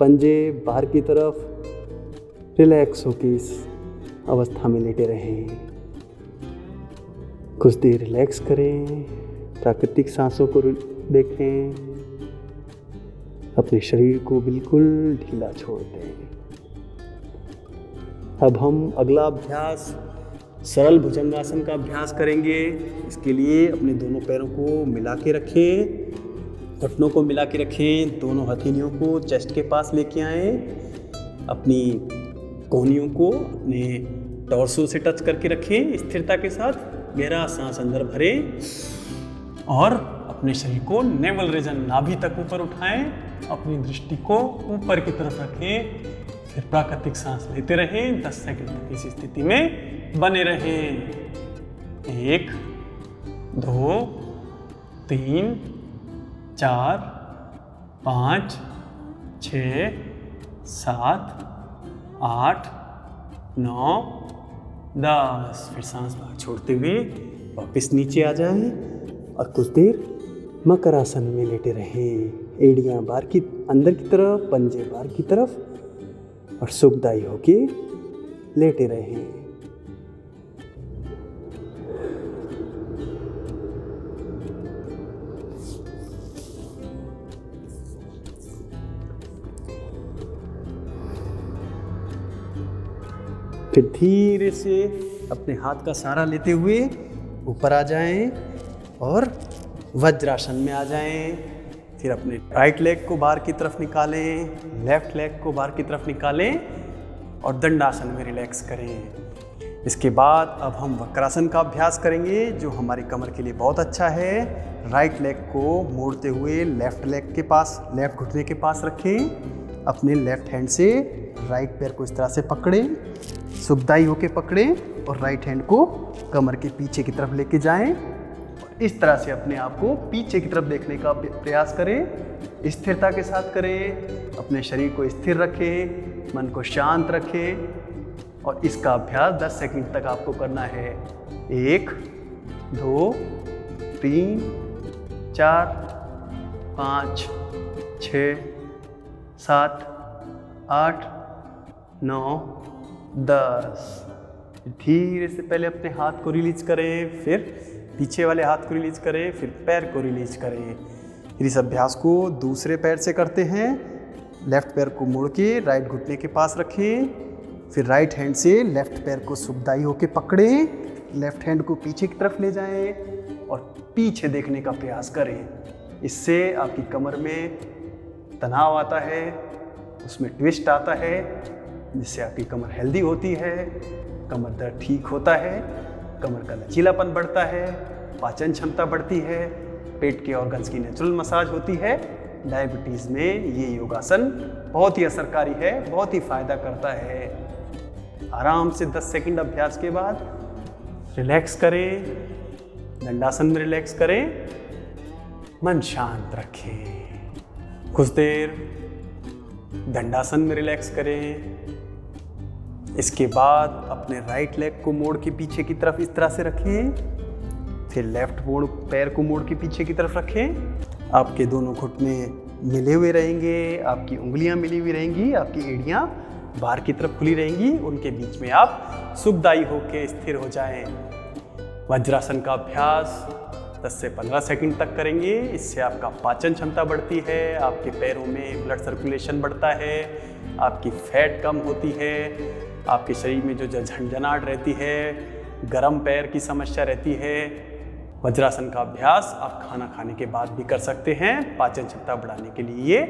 पंजे बाहर की तरफ रिलैक्स होकर इस अवस्था में लेटे रहें। कुछ देर रिलैक्स करें, प्राकृतिक सांसों को देखें, अपने शरीर को बिल्कुल ढीला छोड़ दें। अब हम अगला अभ्यास सरल भुजंगासन का अभ्यास करेंगे। इसके लिए अपने दोनों पैरों को मिला के रखें, घुटनों को मिला के रखें, दोनों हथेलियों को चेस्ट के पास लेके आएं, अपनी कोहनियों को अपने टॉर्सो से टच करके रखें स्थिरता के साथ। गहरा सांस अंदर भरें और अपने शरीर को नेवल रीजन नाभि तक ऊपर उठाएं। अपनी दृष्टि को ऊपर की तरफ रखें। फिर प्राकृतिक सांस लेते रहें। 10 सेकंड तक इस स्थिति में बने रहें। 1 2 3 4 5 6 7 8 9 10। फिर सांस बाहर छोड़ते हुए वापस नीचे आ जाएं और कुछ देर मकर आसन में लेटे रहें। एड़ियाँ बाहर की अंदर की तरफ, पंजे बाहर की तरफ और सुखदायी होके लेटे रहें। फिर धीरे से अपने हाथ का सहारा लेते हुए ऊपर आ जाएं और वज्रासन में आ जाएं। फिर अपने राइट लेग को बाहर की तरफ निकालें, लेफ्ट लेग को बाहर की तरफ निकालें और दंडासन में रिलैक्स करें। इसके बाद अब हम वक्रासन का अभ्यास करेंगे जो हमारी कमर के लिए बहुत अच्छा है। राइट लेग को मोड़ते हुए लेफ्ट लेग के पास, लेफ्ट घुटने के पास रखें। अपने लेफ्ट हैंड से राइट पैर को इस तरह से पकड़ें, सुखदायी होके पकड़ें और राइट हैंड को कमर के पीछे की तरफ लेके जाएं। इस तरह से अपने आप को पीछे की तरफ देखने का प्रयास करें। स्थिरता के साथ करें। अपने शरीर को स्थिर रखें, मन को शांत रखें और इसका अभ्यास 10 सेकंड तक आपको करना है। 1 2 3 4 5 6 7 8 9 10। धीरे से पहले अपने हाथ को रिलीज करें, फिर पीछे वाले हाथ को रिलीज करें, फिर पैर को रिलीज करें। फिर इस अभ्यास को दूसरे पैर से करते हैं। लेफ्ट पैर को मोड़ के राइट घुटने के पास रखें। फिर राइट हैंड से लेफ्ट पैर को सुखदायी होके पकड़ें। लेफ्ट हैंड को पीछे की तरफ ले जाएं और पीछे देखने का प्रयास करें। इससे आपकी कमर में तनाव आता है, उसमें ट्विस्ट आता है, जिससे आपकी कमर हेल्दी होती है, कमर दर्द ठीक होता है, कमर का लचीलापन बढ़ता है, पाचन क्षमता बढ़ती है, पेट के ऑर्गन्स की नेचुरल मसाज होती है। डायबिटीज़ में ये योगासन बहुत ही असरकारी है, बहुत ही फायदा करता है। आराम से 10 सेकंड अभ्यास के बाद रिलैक्स करें, दंडासन में रिलैक्स करें, मन शांत रखें। कुछ देर दंडासन में रिलैक्स करें। इसके बाद अपने राइट लेग को मोड़ के पीछे की तरफ इस तरह से रखें। फिर लेफ्ट पैर को मोड़ के पीछे की तरफ रखें। आपके दोनों घुटने मिले हुए रहेंगे, आपकी उंगलियां मिली हुई रहेंगी, आपकी एड़ियां बाहर की तरफ खुली रहेंगी। उनके बीच में आप सुखदायी होकर स्थिर हो जाएं। वज्रासन का अभ्यास 10 से 15 सेकंड तक करेंगे। इससे आपका पाचन क्षमता बढ़ती है, आपके पैरों में ब्लड सर्कुलेशन बढ़ता है, आपकी फैट कम होती है, आपके शरीर में जो झंझनाहट रहती है, गरम पैर की समस्या रहती है। वज्रासन का अभ्यास आप खाना खाने के बाद भी कर सकते हैं। पाचन क्षमता बढ़ाने के लिए ये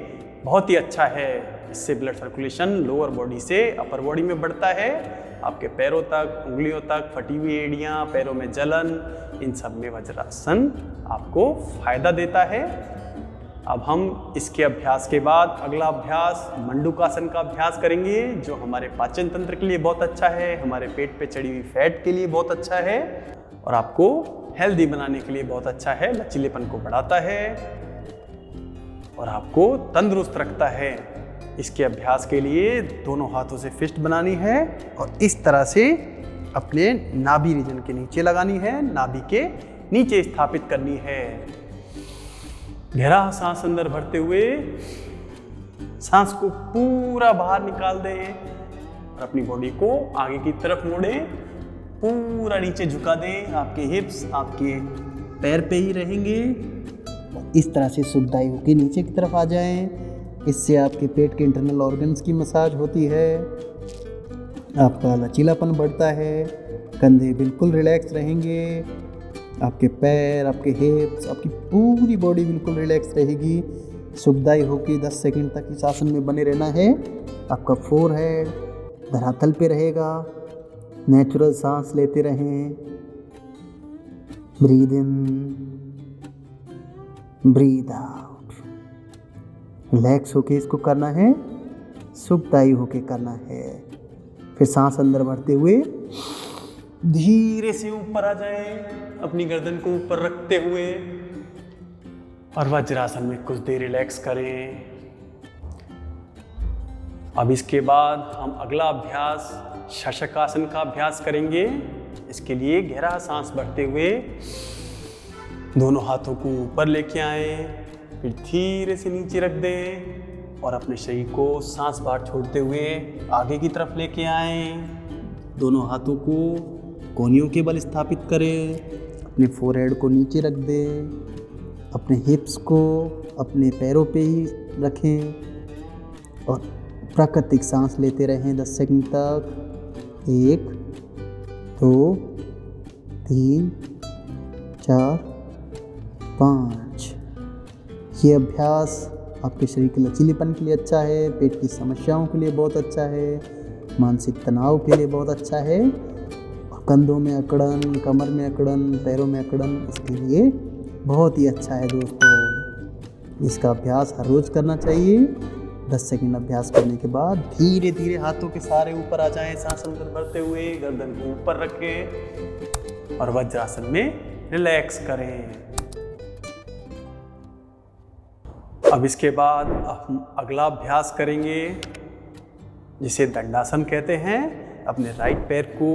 बहुत ही अच्छा है। इससे ब्लड सर्कुलेशन लोअर बॉडी से अपर बॉडी में बढ़ता है। आपके पैरों तक, उंगलियों तक फटी हुई एड़ियाँ, पैरों में जलन, इन सब में वज्रासन आपको फायदा देता है। अब हम इसके अभ्यास के बाद अगला अभ्यास मंडूकासन का अभ्यास करेंगे जो हमारे पाचन तंत्र के लिए बहुत अच्छा है, हमारे पेट पे चढ़ी हुई फैट के लिए बहुत अच्छा है और आपको हेल्दी बनाने के लिए बहुत अच्छा है। लचीलेपन को बढ़ाता है और आपको तंदुरुस्त रखता है। इसके अभ्यास के लिए दोनों हाथों से फिस्ट बनानी है और इस तरह से अपने नाभि रीजन के नीचे लगानी है, नाभि के नीचे स्थापित करनी है। गहरा सांस अंदर भरते हुए सांस को पूरा बाहर निकाल दें और अपनी बॉडी को आगे की तरफ मोड़ें, पूरा नीचे झुका दें। आपके हिप्स आपके पैर पे ही रहेंगे। इस तरह से सुखदायी होकर नीचे की तरफ आ जाएं। इससे आपके पेट के इंटरनल ऑर्गन्स की मसाज होती है, आपका लचीलापन बढ़ता है, कंधे बिल्कुल रिलैक्स रहेंगे, आपके पैर, आपके हिप्स, आपकी पूरी बॉडी बिल्कुल रिलैक्स रहेगी। सुखदायी होकर 10 सेकंड तक इस आसन में बने रहना है। आपका फोरहेड धरातल पे रहेगा, नेचुरल सांस लेते रहें। Breathe in, breathe out. Relax होके इसको करना है, सुखदायी होके करना है। फिर सांस अंदर भरते हुए धीरे से ऊपर आ जाएं, अपनी गर्दन को ऊपर रखते हुए और वज्रासन में कुछ देर रिलैक्स करें। अब इसके बाद हम अगला अभ्यास शशकासन का अभ्यास करेंगे। इसके लिए गहरा सांस भरते हुए दोनों हाथों को ऊपर लेके आए, फिर धीरे से नीचे रख दें और अपने शरीर को सांस बाहर छोड़ते हुए आगे की तरफ लेके आए। दोनों हाथों को कोहनियों के बल स्थापित करें, अपने फोरहेड को नीचे रख दें, अपने हिप्स को अपने पैरों पे ही रखें और प्राकृतिक सांस लेते रहें 10 सेकंड तक। 1 2 3 4 5। ये अभ्यास आपके शरीर के लचीलेपन के लिए अच्छा है, पेट की समस्याओं के लिए बहुत अच्छा है, मानसिक तनाव के लिए बहुत अच्छा है, कंधों में अकड़न, कमर में अकड़न, पैरों में अकड़न, इसके लिए बहुत ही अच्छा है दोस्तों। इसका अभ्यास हर रोज़ करना चाहिए। 10 सेकंड अभ्यास करने के बाद धीरे धीरे हाथों के सहारे ऊपर आ जाएं, सांस अंदर भरते हुए गर्दन को ऊपर रखें और वज्रासन में रिलैक्स करें। अब इसके बाद हम अगला अभ्यास करेंगे जिसे दंडासन कहते हैं। अपने राइट पैर को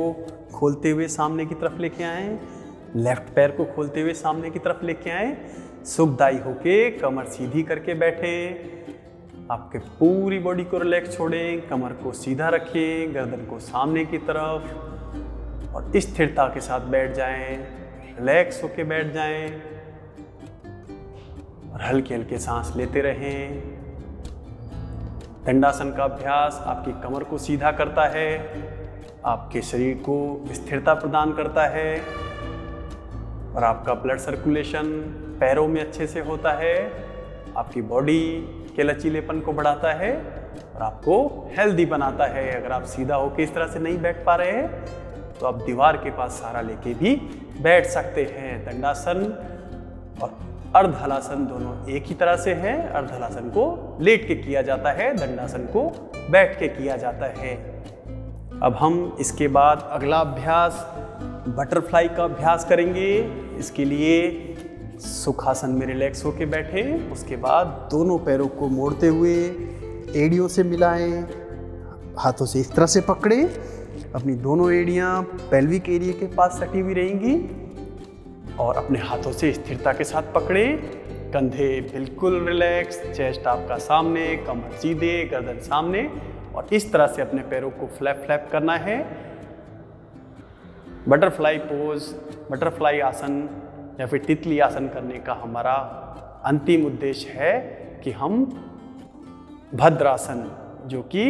खोलते हुए सामने की तरफ लेके आएं, लेफ्ट पैर को खोलते हुए सामने की तरफ लेके आएं, सुखदायी होके कमर सीधी करके बैठें। आपके पूरी बॉडी को रिलैक्स छोड़ें, कमर को सीधा रखें, गर्दन को सामने की तरफ और स्थिरता के साथ बैठ जाएं, रिलैक्स होके बैठ जाएं और हल्के हल्के सांस लेते रहें। दंडासन का अभ्यास आपकी कमर को सीधा करता है, आपके शरीर को स्थिरता प्रदान करता है और आपका ब्लड सर्कुलेशन पैरों में अच्छे से होता है, आपकी बॉडी के लचीलेपन को बढ़ाता है और आपको हेल्दी बनाता है। अगर आप सीधा होकर इस तरह से नहीं बैठ पा रहे हैं तो आप दीवार के पास सहारा लेके भी बैठ सकते हैं। दंडासन और अर्धहलासन दोनों एक ही तरह से हैं। अर्धहलासन को लेट के किया जाता है, दंडासन को बैठ के किया जाता है। अब हम इसके बाद अगला अभ्यास बटरफ्लाई का अभ्यास करेंगे। इसके लिए सुखासन में रिलैक्स होके बैठें, उसके बाद दोनों पैरों को मोड़ते हुए एड़ियों से मिलाएं, हाथों से इस तरह से पकड़ें। अपनी दोनों एड़ियां पेल्विक एरिया के पास सटी हुई रहेंगी और अपने हाथों से स्थिरता के साथ पकड़ें। कंधे बिल्कुल रिलैक्स, चेस्ट आपका सामने, कमर सीधे, गर्दन सामने और इस तरह से अपने पैरों को फ्लैप फ्लैप करना है। बटरफ्लाई पोज, बटरफ्लाई आसन या फिर तितली आसन करने का हमारा अंतिम उद्देश्य है कि हम भद्रासन, जो कि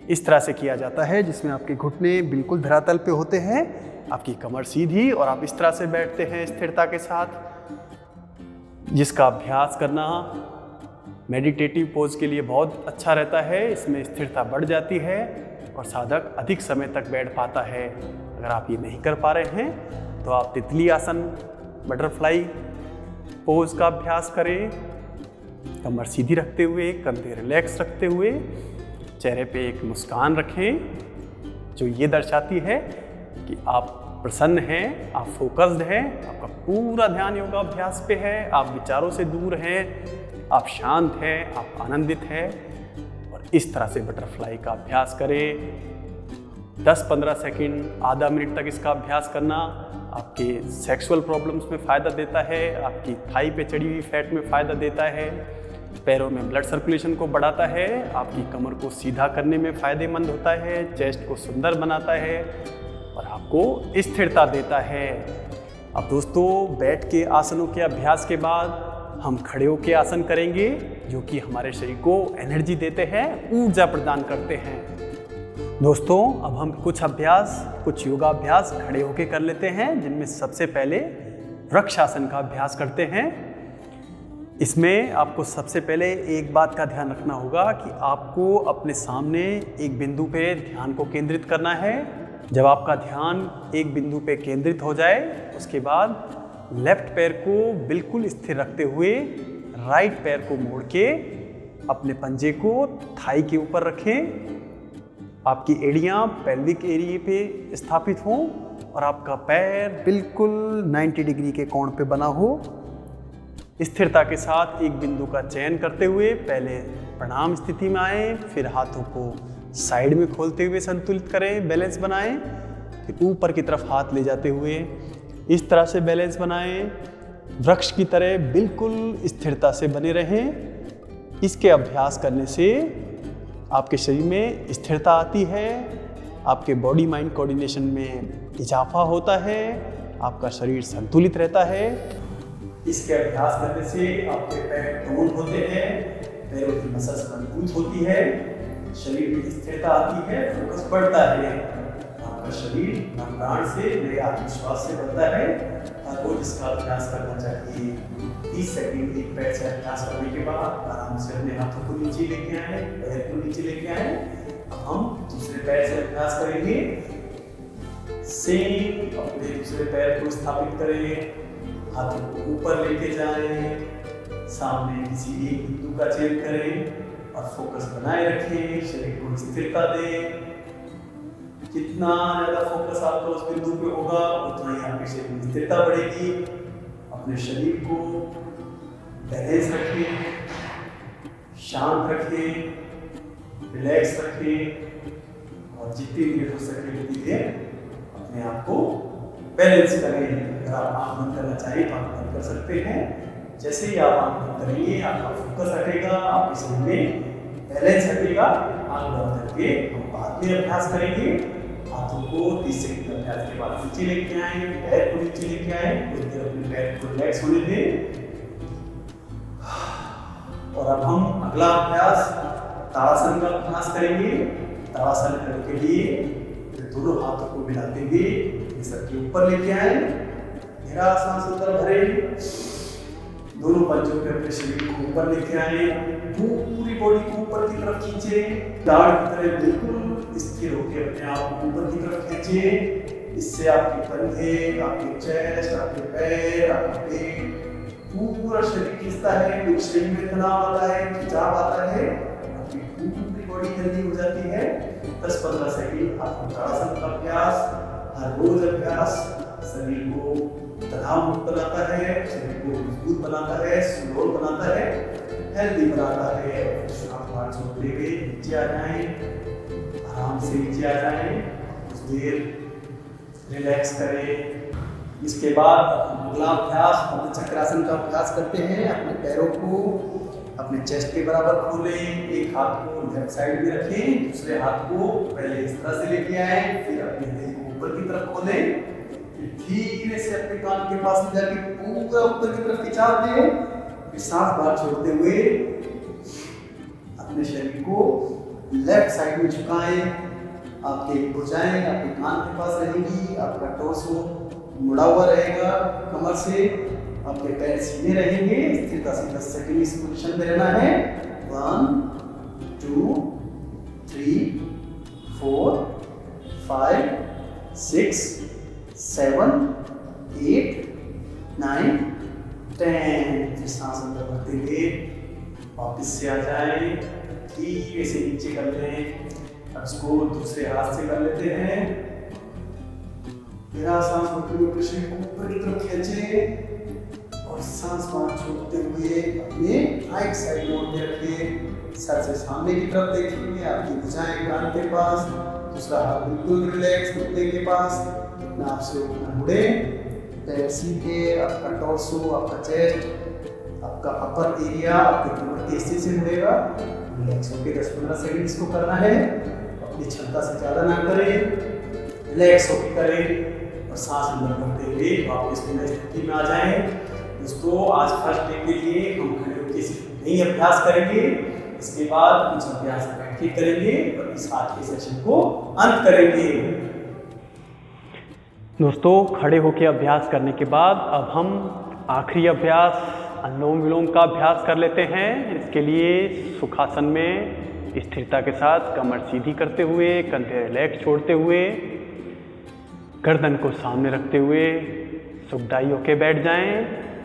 इस तरह से किया जाता है जिसमें आपके घुटने बिल्कुल धरातल पे होते हैं, आपकी कमर सीधी और आप इस तरह से बैठते हैं स्थिरता के साथ, जिसका अभ्यास करना मेडिटेटिव पोज के लिए बहुत अच्छा रहता है। इसमें स्थिरता बढ़ जाती है और साधक अधिक समय तक बैठ पाता है। अगर आप ये नहीं कर पा रहे हैं तो आप तितली आसन, बटरफ्लाई पोज का अभ्यास करें। कमर सीधी रखते हुए, कंधे रिलैक्स रखते हुए, चेहरे पे एक मुस्कान रखें जो ये दर्शाती है कि आप प्रसन्न हैं, आप फोकस्ड हैं, आपका पूरा ध्यान योगाभ्यास पे है, आप विचारों से दूर हैं, आप शांत हैं, आप आनंदित हैं। और इस तरह से बटरफ्लाई का अभ्यास करें। 10-15 सेकंड, आधा मिनट तक इसका अभ्यास करना आपके सेक्सुअल प्रॉब्लम्स में फ़ायदा देता है, आपकी थाई पे चढ़ी हुई फैट में फ़ायदा देता है, पैरों में ब्लड सर्कुलेशन को बढ़ाता है, आपकी कमर को सीधा करने में फ़ायदेमंद होता है, चेस्ट को सुंदर बनाता है और आपको स्थिरता देता है। अब दोस्तों, बैठ के आसनों के अभ्यास के बाद हम खड़े होकर आसन करेंगे जो कि हमारे शरीर को एनर्जी देते हैं, ऊर्जा प्रदान करते हैं। दोस्तों, अब हम कुछ योगाभ्यास खड़े होकर कर लेते हैं, जिनमें सबसे पहले वृक्षासन का अभ्यास करते हैं। इसमें आपको सबसे पहले एक बात का ध्यान रखना होगा कि आपको अपने सामने एक बिंदु पे ध्यान को केंद्रित करना है जब आपका ध्यान एक बिंदु पे केंद्रित हो जाए उसके बाद लेफ्ट पैर को बिल्कुल स्थिर रखते हुए राइट पैर को मोड़ के अपने पंजे को थाई के ऊपर रखें। आपकी एड़ियाँ पेल्विक एरिया पे स्थापित हों और आपका पैर बिल्कुल 90 डिग्री के कोण पे बना हो। स्थिरता के साथ एक बिंदु का चयन करते हुए पहले प्रणाम स्थिति में आए, फिर हाथों को साइड में खोलते हुए संतुलित करें, बैलेंस बनाएं, फिर ऊपर की तरफ हाथ ले जाते हुए इस तरह से बैलेंस बनाएं। वृक्ष की तरह बिल्कुल स्थिरता से बने रहें। इसके अभ्यास करने से आपके शरीर में स्थिरता आती है, आपके बॉडी माइंड कोऑर्डिनेशन में इजाफा होता है, आपका शरीर संतुलित रहता है। इसके अभ्यास करने से आपके पैर टोन होते हैं, पैरों की मसल्स मजबूत होती है, शरीर में स्थिरता आती है, फोकस बढ़ता है, आपका शरीर नए प्राण से नए आत्मविश्वास से बढ़ता है। हर रोज इसका अभ्यास करना चाहिए। 30 सेकंड एक पैर से अभ्यास करने के बाद आराम से अपने हाथों को नीचे लेके आए, पैर को नीचे लेके आए। अब हम दूसरे पैर से अभ्यास करेंगे। सेम अपने दूसरे पैर को स्थापित करें, हाथों को ऊपर लेके जाएं, सामने किसी एक बिंदु का चयन करें और फोकस बनाए रखें, शरीर को स्थिरता दें। जितना ज़्यादा फोकस आपका उस बिंदु पे होगा उतना ही आपके शरीर में स्थिरता बढ़ेगी। अपने शरीर को बैलेंस रखें, शांत रखें, रिलैक्स रखें और जितनी देर हो सके उतनी देर अपने आप को बैलेंस करें। अगर आप आँख बंद करना चाहें तो आँख बंद कर सकते हैं। जैसे ही आप आँख बंद करेंगे आपका फोकस हटेगा, आपके शरीर में बैलेंस हटेगा। आँख बंद करके हम बाद में अभ्यास करेंगे। हाथों को 30 सेकंड अभ्यास के बाद नीचे लेके आए, पैर को नीचे लेके आए, कुछ देर अपने पैर को रिलैक्स होने दें। और अब हम अगला अभ्यास ताड़ासन का अभ्यास करेंगे। ताड़ासन करने के लिए दोनों हाथों को मिलाते हुए सर के ऊपर लेके आए, गहरा सांस अंदर भरें, दोनों पंजों पे अपने शरीर को ऊपर लेके आए, पूरी बॉडी को ऊपर की तरफ खींचे, दाढ़ की तरह बिल्कुल स्थिर होकर अपने आप को ऊपर की तरफ खींचे। इससे आपके कंधे, आपके चेस्ट, आपके पैर, आपका पेट, पूरा शरीर खींचता है। कुछ शरीर में तनाव आता है, खिंचाव आता है, आपकी पूरी बॉडी हेल्दी हो जाती है। 10-15 सेकंड आपको ताड़ासन का अभ्यास, हर रोज अभ्यास शरीर को तनाव मुक्त बनाता है, शरीर को मजबूत बनाता है, सुडौल बनाता है, हेल्दी बनाता है। आप हाथ छोड़ते हुए नीचे आ जाएं, आराम से नीचे आ जाएं, कुछ देर रिलैक्स करें। इसके बाद अगला अभ्यास अर्ध चक्रासन का अभ्यास करते हैं। अपने पैरों को अपने चेस्ट के बराबर खोलें, एक हाथ को लेफ्ट साइड में रखें, दूसरे हाथ को पहले इस तरह से लेके आए, फिर अपने दिल को ऊपर की तरफ खोलें, धीरे से अपने कान के पास ले जाके पूरा ऊपर की तरफ खिंचा दें। फिर सांस बाहर छोड़ते हुए अपने शरीर को लेफ्ट साइड में झुकाएं। आपके भुजाएं आपके कान के पास रहेंगी, आपका टॉर्सो मुड़ा हुआ रहेगा कमर से, आपके पैर सीधे रहेंगे। स्थिरता से 10 सेकंड इस पोजीशन में रहना है। 1 2 3 4 5 6 7 8 9 10। फिर सांस अंदर भरते हुए वापस से आ जाएं, धीरे से नीचे कर लें। अब इसको दूसरे हाथ से कर लेते हैं। गहरा सांस भरते हुए शरीर को ऊपर की तरफ खींचे और सांस बाहर छोड़ते हुए अपने राइट साइड मोड़ के रखिए। सर से सामने की तरफ देखेंगे, आपकी भुजाएं कान के पास, दूसरा हाथ बिल्कुल रिलैक्स घुटने के पास, इतना आपसे उतना मुड़े, पैर सीधे, आपका टॉर्सो, आपका चेस्ट, आपका अपर एरिया आपके कमर के हिस्से से मुड़ेगा। रिलैक्स होकर 10-15 सेकंड इसको करना है। अपनी क्षमता से ज़्यादा ना करें, रिलैक्स होकर करें और सांस अंदर भरते हुए वापस पुनः स्थिति में आ जाएं। दोस्तों, आज फर्स्ट डे के लिए हम खड़े होकर सिर्फ नहीं अभ्यास करेंगे, इसके बाद कुछ अभ्यास बैठ के करेंगे और इस आज के सेशन को अंत करेंगे। दोस्तों, खड़े होकर अभ्यास करने के बाद अब हम आखिरी अभ्यास अनुलोम विलोम का अभ्यास कर लेते हैं। इसके लिए सुखासन में स्थिरता के साथ कमर सीधी करते हुए, कंधे रिलैक्स छोड़ते हुए गर्दन को सामने रखते हुए सुखदाई होके बैठ जाएं।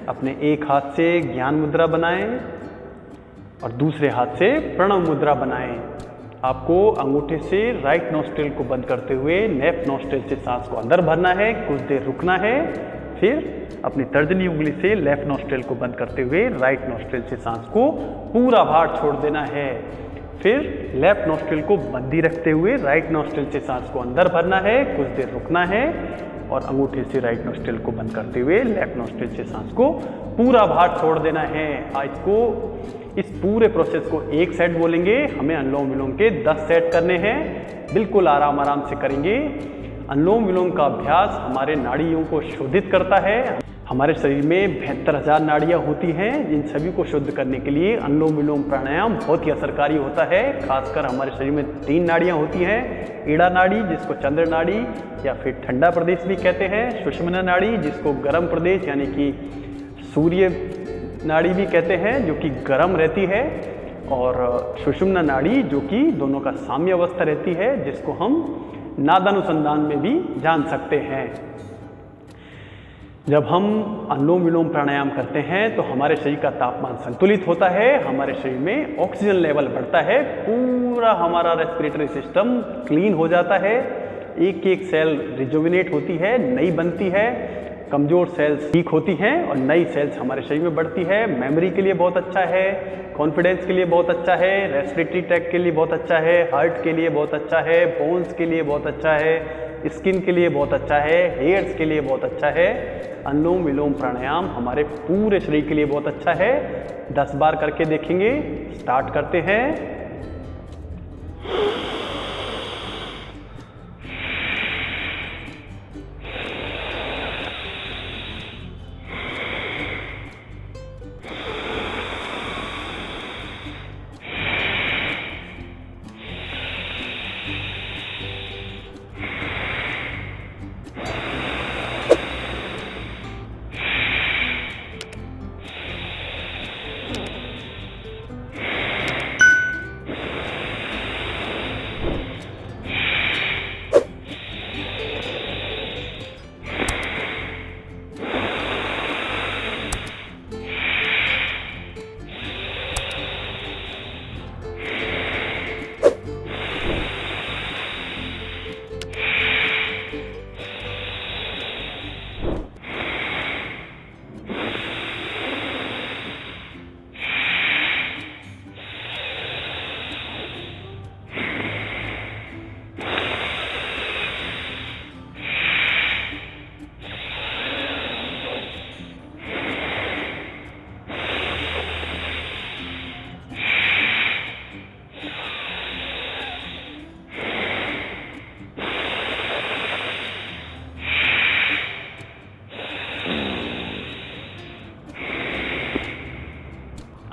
अपने एक हाथ से ज्ञान मुद्रा बनाएं और दूसरे हाथ से प्रणव मुद्रा बनाएं। आपको अंगूठे से राइट नॉस्ट्रिल को बंद करते हुए लेफ्ट नॉस्ट्रिल से सांस को अंदर भरना है, कुछ देर रुकना है, फिर अपनी तर्जनी उंगली से लेफ्ट नॉस्ट्रिल को बंद करते हुए राइट नॉस्ट्रिल से सांस को पूरा बाहर छोड़ देना है। फिर लेफ्ट नॉस्ट्रिल को बंद ही रखते हुए राइट नॉस्ट्रिल से सांस को अंदर भरना है, कुछ देर रुकना है और अंगूठे से राइट नॉस्ट्रिल को बंद करते हुए लेफ्ट नॉस्ट्रिल से सांस को पूरा बाहर छोड़ देना है। इस पूरे प्रोसेस को 1 सेट बोलेंगे। हमें अनुलोम विलोम के 10 सेट करने हैं। बिल्कुल आराम आराम से करेंगे। अनुलोम विलोम का अभ्यास हमारे नाड़ियों को शोधित करता है। हमारे शरीर में 72,000 नाड़ियाँ होती हैं। इन सभी को शुद्ध करने के लिए अनुलोम विलोम प्राणायाम बहुत ही असरकारी होता है। खासकर हमारे शरीर में 3 नाड़ियाँ होती हैं। ईड़ा नाड़ी, जिसको चंद्र नाड़ी या फिर ठंडा प्रदेश भी कहते हैं। सुषुम्ना नाड़ी, जिसको गर्म प्रदेश यानी कि सूर्य नाड़ी भी कहते हैं, जो कि गर्म रहती है। और सुषुम्ना नाड़ी, जो कि दोनों का साम्य अवस्था रहती है, जिसको हम नादानुसंधान में भी जान सकते हैं। जब हम अनुलोम विलोम प्राणायाम करते हैं तो हमारे शरीर का तापमान संतुलित होता है, हमारे शरीर में ऑक्सीजन लेवल बढ़ता है, पूरा हमारा रेस्पिरेटरी सिस्टम क्लीन हो जाता है, एक एक सेल रिजुविनेट होती है, नई बनती है, कमज़ोर सेल्स ठीक होती हैं और नई सेल्स हमारे शरीर में बढ़ती है। मेमोरी के लिए बहुत अच्छा है, कॉन्फिडेंस के लिए बहुत अच्छा है, रेस्पिरेटरी ट्रैक्ट के लिए बहुत अच्छा है, हार्ट के लिए बहुत अच्छा है, बोन्स के लिए बहुत अच्छा है, स्किन के लिए बहुत अच्छा है, हेयर्स के लिए बहुत अच्छा है। अनुलोम विलोम प्राणायाम हमारे पूरे शरीर के लिए बहुत अच्छा है। 10 बार करके देखेंगे। स्टार्ट करते हैं।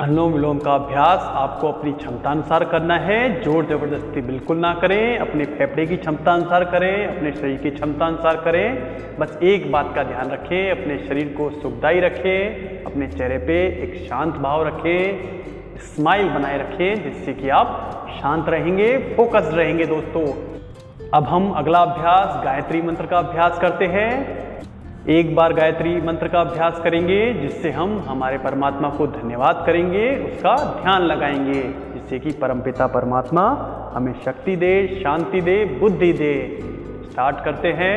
अनुलोम विलोम का अभ्यास आपको अपनी क्षमता अनुसार करना है। जोर जबरदस्ती बिल्कुल ना करें। अपने फेफड़े की क्षमता अनुसार करें, अपने शरीर की क्षमता अनुसार करें। बस एक बात का ध्यान रखें, अपने शरीर को सुखदायी रखें, अपने चेहरे पे एक शांत भाव रखें, स्माइल बनाए रखें, जिससे कि आप शांत रहेंगे, फोकस्ड रहेंगे। दोस्तों, अब हम अगला अभ्यास गायत्री मंत्र का अभ्यास करते हैं। एक बार गायत्री मंत्र का अभ्यास करेंगे, जिससे हम हमारे परमात्मा को धन्यवाद करेंगे, उसका ध्यान लगाएंगे, जिससे कि परमपिता परमात्मा हमें शक्ति दे, शांति दे, बुद्धि दे। स्टार्ट करते हैं।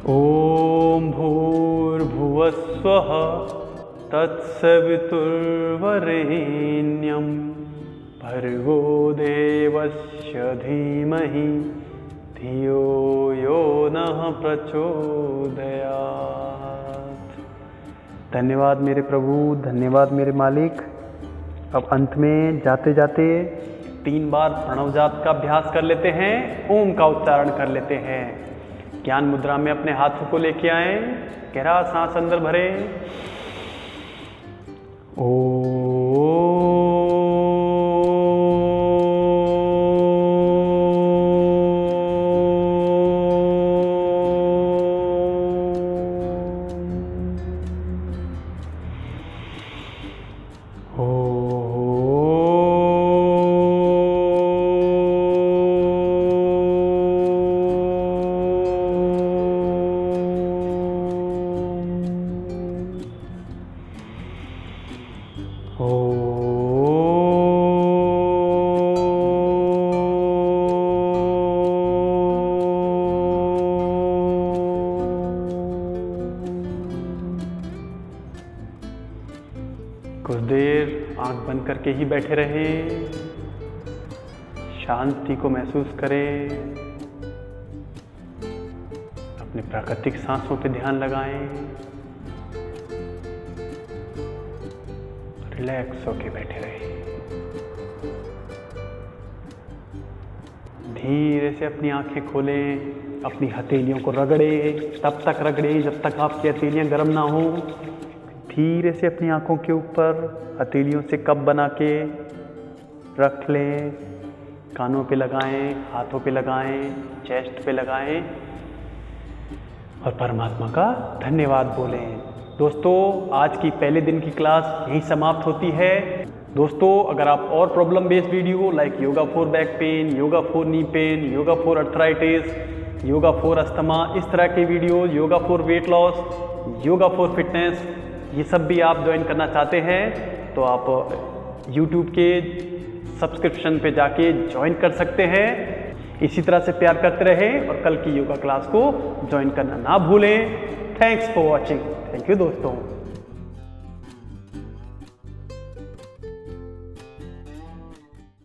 ओम भूर्भुवस्वः तत्सवितुर्वरेण्यं भर्गो देवस्य धीमहि धियो यो नः प्रचोदयात्। धन्यवाद मेरे प्रभु, धन्यवाद मेरे मालिक। अब अंत में जाते जाते 3 बार प्रणव जाप का अभ्यास कर लेते हैं, ओम का उच्चारण कर लेते हैं। ज्ञान मुद्रा में अपने हाथों को लेके आए, गहरा सांस अंदर भरें। कुछ देर आंख बंद करके ही बैठे रहें, शांति को महसूस करें, अपनी प्राकृतिक सांसों पे ध्यान लगाएं, रिलैक्स होके बैठे रहें। धीरे से अपनी आंखें खोलें, अपनी हथेलियों को रगड़ें, तब तक रगड़ें जब तक आपकी हथेलियां गर्म ना हो। धीरे से अपनी आंखों के ऊपर हथेलियों से कप बना के रख लें, कानों पे लगाएं, हाथों पे लगाएं, चेस्ट पे लगाएं और परमात्मा का धन्यवाद बोलें। दोस्तों, आज की पहले दिन की क्लास यहीं समाप्त होती है। दोस्तों, अगर आप और problem based video like yoga for back pain, yoga for knee pain, yoga for arthritis, yoga for asthma, इस तरह के video, yoga for weight loss, yoga for fitness, ये सब भी आप ज्वाइन करना चाहते हैं तो आप YouTube के सब्सक्रिप्शन पे जाके ज्वाइन कर सकते हैं। इसी तरह से प्यार करते रहें और कल की योगा क्लास को ज्वाइन करना ना भूलें। Thanks for watching. Thank you दोस्तों।